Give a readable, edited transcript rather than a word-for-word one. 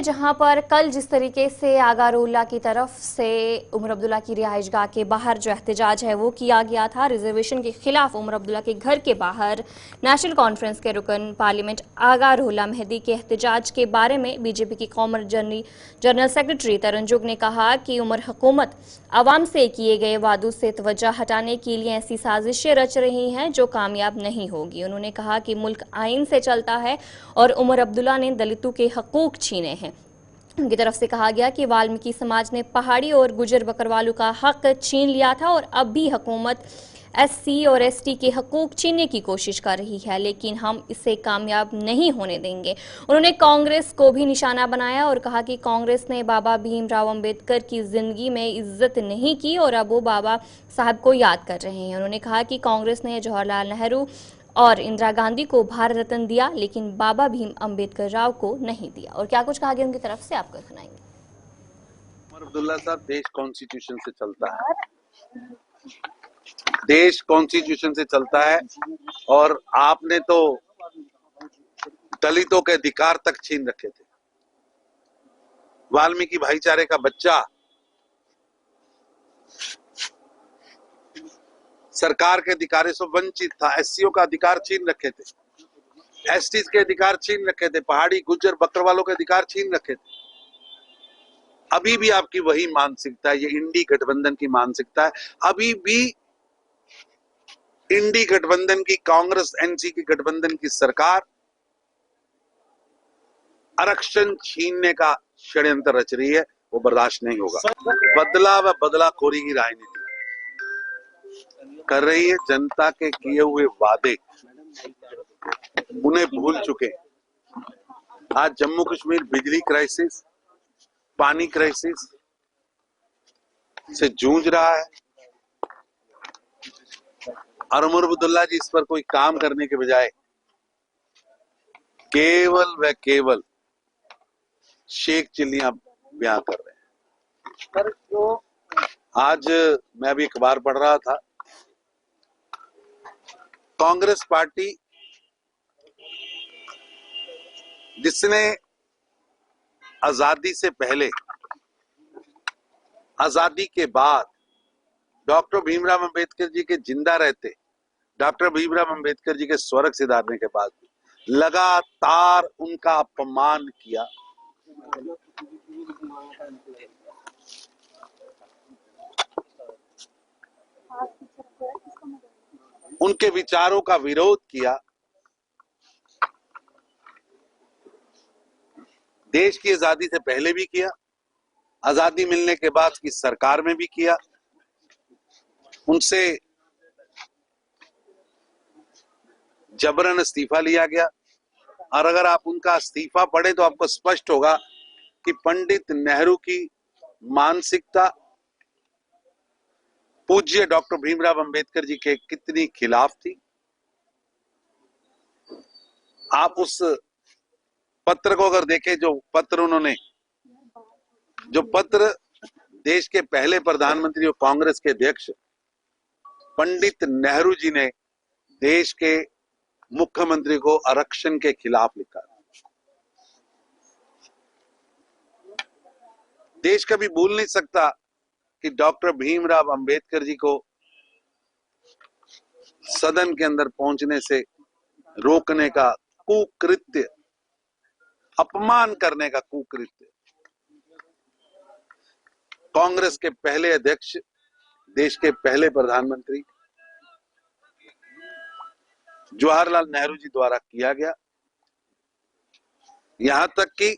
जहां पर कल जिस तरीके से आगा रोला की तरफ से उमर अब्दुल्ला की रिहाइशगाह के बाहर जो एहतजाज है वो किया गया था, रिजर्वेशन के खिलाफ उमर अब्दुल्ला के घर के बाहर नेशनल कॉन्फ्रेंस के रुकन पार्लियामेंट आगा रोला मेहदी के एहतजाज के बारे में बीजेपी की कौमी जनरल सेक्रेटरी तरन जुग ने कहा कि उमर हुकूमत आवाम से किए गए वादों से तवज्जो हटाने के लिए ऐसी साजिशें रच रही हैं जो कामयाब नहीं होगी। उन्होंने कहा कि मुल्क आइन से चलता है और उमर अब्दुल्ला ने दलितों के हकूक छीने हैं। उनकी तरफ से कहा गया कि वाल्मीकि समाज ने पहाड़ी और गुजर बकरवालों का हक छीन लिया था और अब भी हुकूमत एससी और एसटी के हकूक छीनने की कोशिश कर रही है, लेकिन हम इसे कामयाब नहीं होने देंगे। उन्होंने कांग्रेस को भी निशाना बनाया और कहा कि कांग्रेस ने बाबा भीमराव अंबेडकर की जिंदगी में इज्जत नहीं की और अब वो बाबा साहब को याद कर रहे हैं। उन्होंने कहा कि कांग्रेस ने जवाहरलाल नेहरू और इंदिरा गांधी को भारत रत्न दिया, लेकिन बाबा भीम अंबेडकर राव को नहीं दिया। और क्या कुछ कहा गया उनकी तरफ से आपको सुनाएंगे। उमर अब्दुल्ला साहब, देश कॉन्स्टिट्यूशन से चलता है, देश कॉन्स्टिट्यूशन से चलता है और आपने तो दलितों के अधिकार तक छीन रखे थे। वाल्मीकि भाईचारे का बच्चा सरकार के अधिकारों से वंचित था, एससीओ का अधिकार छीन रखे थे, एसटी के अधिकार छीन रखे थे, पहाड़ी गुज्जर बकरवालों के अधिकार छीन रखे थे। अभी भी आपकी वही मानसिकता है, ये इंडी गठबंधन की मानसिकता है। अभी भी इंडी गठबंधन की, कांग्रेस एनसी की गठबंधन की सरकार आरक्षण छीनने का षड्यंत्र रच रही है, वो बर्दाश्त नहीं होगा। बदला व बदलाखोरी की राजनीति कर रही है। जनता के किए हुए वादे उन्हें भूल चुके। आज जम्मू कश्मीर बिजली क्राइसिस, पानी क्राइसिस से जूझ रहा है और उमर अब्दुल्ला जी इस पर कोई काम करने के बजाय केवल व केवल शेख चिल्लियां बयां कर रहे हैं। आज मैं भी अखबार पढ़ रहा था, कांग्रेस पार्टी जिसने आजादी से पहले, आजादी के बाद, डॉक्टर भीमराव अंबेडकर जी के जिंदा रहते, डॉक्टर भीमराव अंबेडकर जी के स्वर्ग सिधारने के बाद लगातार उनका अपमान किया। उनके विचारों का विरोध किया। देश की आजादी से पहले भी किया, आजादी मिलने के बाद की सरकार में भी किया। उनसे जबरन इस्तीफा लिया गया और अगर आप उनका इस्तीफा पढ़े तो आपको स्पष्ट होगा कि पंडित नेहरू की मानसिकता पूज्य डॉक्टर भीमराव अंबेडकर जी के कितनी खिलाफ थी। आप उस पत्र को अगर देखें, जो पत्र उन्होंने, जो पत्र देश के पहले प्रधानमंत्री और कांग्रेस के अध्यक्ष पंडित नेहरू जी ने देश के मुख्यमंत्री को आरक्षण के खिलाफ लिखा। देश कभी भूल नहीं सकता कि डॉक्टर भीमराव अंबेडकर जी को सदन के अंदर पहुंचने से रोकने का कुकृत्य, अपमान करने का कुकृत्य कांग्रेस के पहले अध्यक्ष, देश के पहले प्रधानमंत्री जवाहरलाल नेहरू जी द्वारा किया गया। यहां तक कि